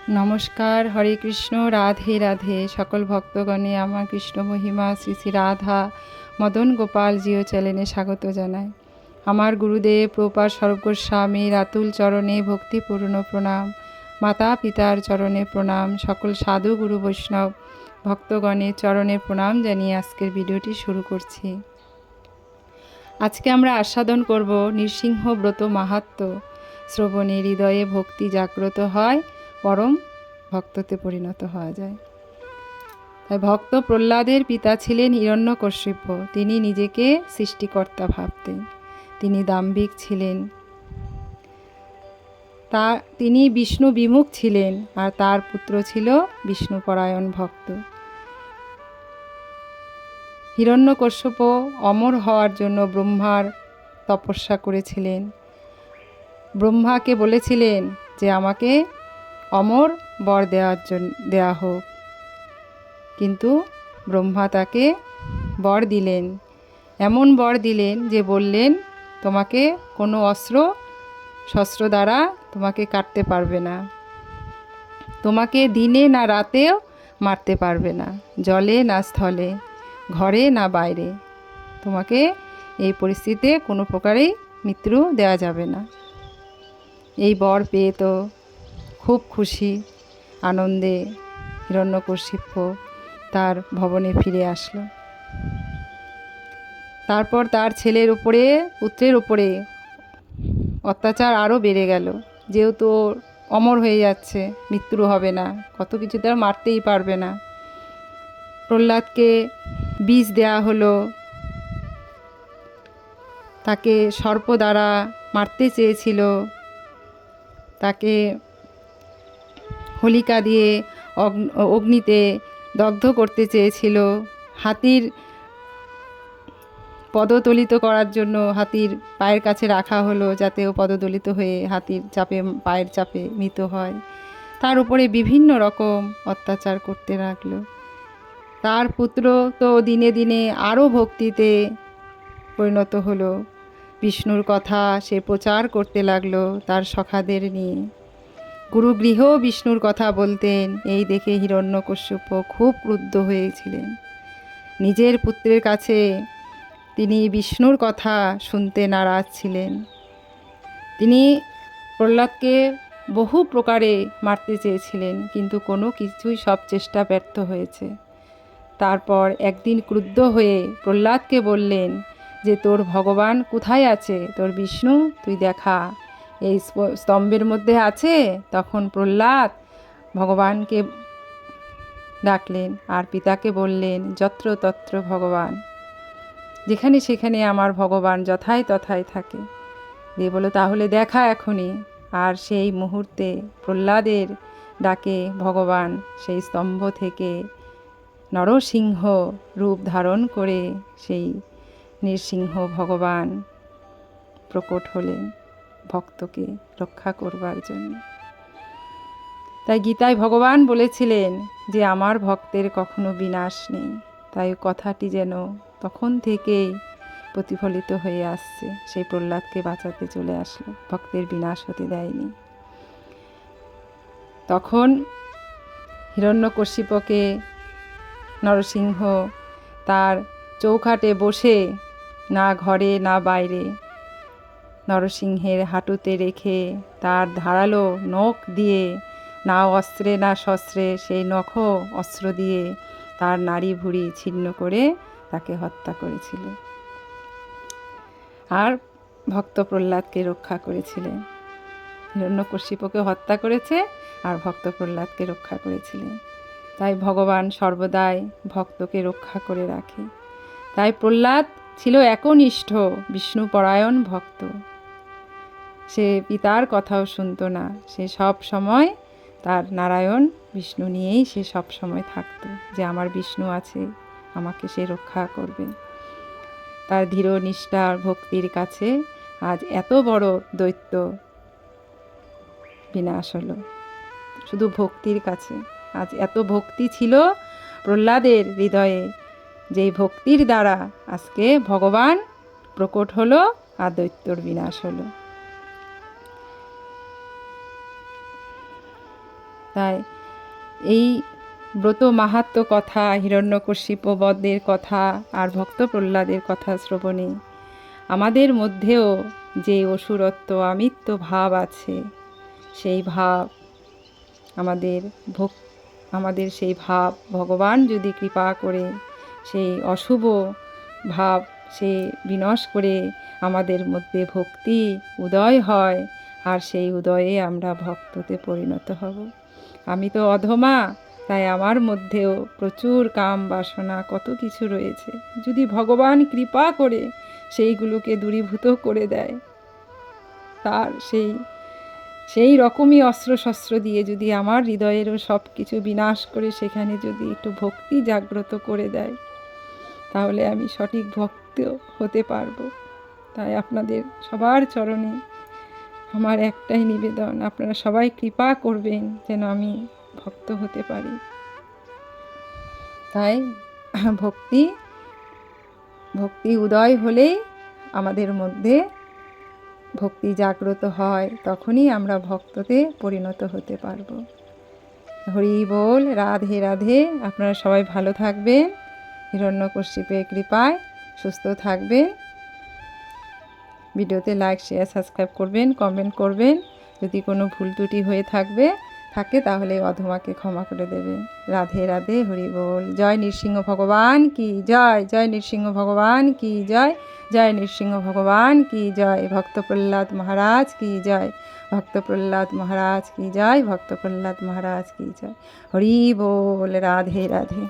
নমস্কার, হরে কৃষ্ণ, রাধে রাধে। সকল ভক্তগণে আমার কৃষ্ণ মহিমা শ্রী শ্রী রাধা মদন গোপাল জিও চ্যানেলে স্বাগত জানাই। আমার গুরুদেব প্রপার স্বরূপ গোস্বামীর আতুল চরণে ভক্তিপূর্ণ প্রণাম, মাতা পিতার চরণে প্রণাম, সকল সাধু গুরু বৈষ্ণব ভক্তগণের চরণে প্রণাম জানিয়ে আজকের ভিডিওটি শুরু করছি। আজকে আমরা আস্বাদন করব নৃসিংহ ব্রত মাহাত্ম্য শ্রবণে হৃদয়ে ভক্তি জাগ্রত হয়, পরম ভক্ততে পরিণত হওয়া যায়। তাই ভক্ত প্রহ্লাদের পিতা ছিলেন হিরণ্যকশিপু। তিনি নিজেকে সৃষ্টিকর্তা ভাবতেন, তিনি দাম্ভিক ছিলেন, তিনি বিষ্ণু বিমুখ ছিলেন, আর তার পুত্র ছিল বিষ্ণুপরায়ণ ভক্ত। হিরণ্যকশিপু অমর হওয়ার জন্য ব্রহ্মার তপস্যা করেছিলেন। ব্রহ্মাকে বলেছিলেন যে আমাকে অমর বর দেওয়া হোক, কিন্তু ব্রহ্মা তাকে বর দিলেন, এমন বর দিলেন যে বললেন তোমাকে কোনো শস্ত্র দ্বারা তোমাকে কাটতে পারবে না, তোমাকে দিনে না রাতেও মারতে পারবে না, জলে না স্থলে, ঘরে না বাইরে, তোমাকে এই পরিস্থিতিতে কোনো প্রকারেই মৃত্যু দেওয়া যাবে না। এই বর পেয়ে তো খুব খুশি, আনন্দে হিরণ্যকশিপু তার ভবনে ফিরে আসলো। তারপর তার পুত্রের উপরে অত্যাচার আরও বেড়ে গেল, যেহেতু অমর হয়ে যাচ্ছে, মৃত্যু হবে না, কত কিছু তার মারতেই পারবে না। প্রহ্লাদকে বিষ দেয়া হলো, তাকে সর্প দ্বারা মারতে চেয়েছিল, তাকে হোলিকা দিয়ে অগ্নিতে দগ্ধ করতে চেয়েছিল, হাতির পদদলিত করার জন্য হাতির পায়ের কাছে রাখা হলো যাতে ও পদদলিত হয়ে হাতির পায়ের চাপে মৃত হয়। তার উপরে বিভিন্ন রকম অত্যাচার করতে লাগলো। তার পুত্র তো দিনে দিনে আরও ভক্তিতে পরিণত হলো, বিষ্ণুর কথা সে প্রচার করতে লাগলো তার সখাদের নিয়ে। গুরুগৃহ বিষ্ণুর কথা বলতেন, এই দেখে হিরণ্যকশিপু খুব ক্রুদ্ধ হয়েছিলেন। নিজের পুত্রের কাছে তিনি বিষ্ণুর কথা শুনতে নারাজ ছিলেন। তিনি প্রহ্লাদকে বহু প্রকারে মারতে চেয়েছিলেন, কিন্তু কোনো কিছুই, সব চেষ্টা ব্যর্থ হয়েছে। তারপর একদিন ক্রুদ্ধ হয়ে প্রহ্লাদকে বললেন যে তোর ভগবান কোথায় আছে, তোর বিষ্ণু তুই দেখা, এই স্তম্ভের মধ্যে আছে। তখন প্রহ্লাদ ভগবানকে ডাকলেন আর পিতাকে বললেন যত্র তত্র ভগবান, যেখানে সেখানে আমার ভগবান যথায় তথায় থাকে। দিয়ে বলো তাহলে দেখা এখনই। আর সেই মুহূর্তে প্রহ্লাদের ডাকে ভগবান সেই স্তম্ভ থেকে নরসিংহ রূপ ধারণ করে সেই নৃসিংহ ভগবান প্রকট হলেন ভক্তকে রক্ষা করবার জন্য। তাই গীতায় ভগবান বলেছিলেন যে আমার ভক্তের কখনো বিনাশ নেই। তাই কথাটি যেন তখন থেকেই প্রতিফলিত হয়ে আসছে। সেই প্রহ্লাদকে বাঁচাতে চলে আসলো, ভক্তের বিনাশ হতে দেয়নি। তখন হিরণ্যকশিপুকে নরসিংহ তার চৌখাটে বসে, না ঘরে না বাইরে, নরসিংহের হাঁটুতে রেখে তার ধারালো নখ দিয়ে, না অস্ত্রে না শস্ত্রে, সেই নখ অস্ত্র দিয়ে তার নাড়ি ভুঁড়ি ছিন্ন করে তাকে হত্যা করেছিল, আর ভক্ত প্রহ্লাদকে রক্ষা করেছিলেন। হিরণ্যকশিপুকে হত্যা করেছে আর ভক্ত প্রহ্লাদকে রক্ষা করেছিলেন। তাই ভগবান সর্বদাই ভক্তকে রক্ষা করে রাখে। তাই প্রহ্লাদ ছিল একনিষ্ঠ বিষ্ণুপরায়ণ ভক্ত। সে পিতার কথাও শুনতো না, সে সব সময় তার নারায়ণ বিষ্ণু নিয়েই সে সব সময় থাকতো, যে আমার বিষ্ণু আছে, আমাকে সে রক্ষা করবে। তার দৃঢ় নিষ্ঠার ভক্তির কাছে আজ এত বড় দৈত্য বিনাশ হলো। শুধু ভক্তির কাছে আজ এত ভক্তি ছিল প্রহ্লাদের হৃদয়ে, যেই ভক্তির দ্বারা আজকে ভগবান প্রকট হলো আর দৈত্যর বিনাশ হলো। তাই এই ব্রত মাহাত্ম্য কথা, হিরণ্যকশিপু বধের কথা আর ভক্ত প্রহ্লাদের কথা শ্রবণে আমাদের মধ্যেও যে অসুরত্ব আমিত্ব ভাব আছে, সেই ভাব আমাদের সেই ভাব ভগবান যদি কৃপা করে সেই অশুভ ভাব সে বিনাশ করে আমাদের মধ্যে ভক্তি উদয় হয়, আর সেই উদয়ে আমরা ভক্ততে পরিণত হব। আমি তো অধমা, তাই আমার মধ্যেও প্রচুর কাম বাসনা কত কিছু রয়েছে। যদি ভগবান কৃপা করে সেইগুলোকে দূরীভূত করে দেয়, তার সেই রকমই অস্ত্র শস্ত্র দিয়ে যদি আমার হৃদয়েরও সব কিছু বিনাশ করে সেখানে যদি একটু ভক্তি জাগ্রত করে দেয়, তাহলে আমি সঠিক ভক্ত হতে পারবো। তাই আপনাদের সবার চরণে আমার একটাই নিবেদন, আপনারা সবাই কৃপা করবেন যেন আমি ভক্ত হতে পারি। তাই ভক্তি উদয় হলেই আমাদের মধ্যে ভক্তি জাগ্রত হয়, তখনই আমরা ভক্ততে পরিণত হতে পারবো। হরি বল, রাধে রাধে। আপনারা সবাই ভালো থাকবেন, হিরণ্যকশিপের কৃপায় সুস্থ থাকবেন। ভিডিওতে লাইক, শেয়ার, সাবস্ক্রাইব করবেন, কমেন্ট করবেন। যদি কোনো ভুল ত্রুটি হয়ে থাকে তাহলে অধমাকে ক্ষমা করে দেবেন। রাধে রাধে, হরি বল। জয় নৃসিংহ ভগবান কি জয়, জয় নৃসিংহ ভগবান কি জয়, জয় নৃসিংহ ভগবান কি জয়। ভক্ত প্রহ্লাদ মহারাজ কি জয়, ভক্ত প্রহ্লাদ মহারাজ কি জয়, ভক্ত প্রহ্লাদ মহারাজ কি জয়। হরি বল, রাধে রাধে।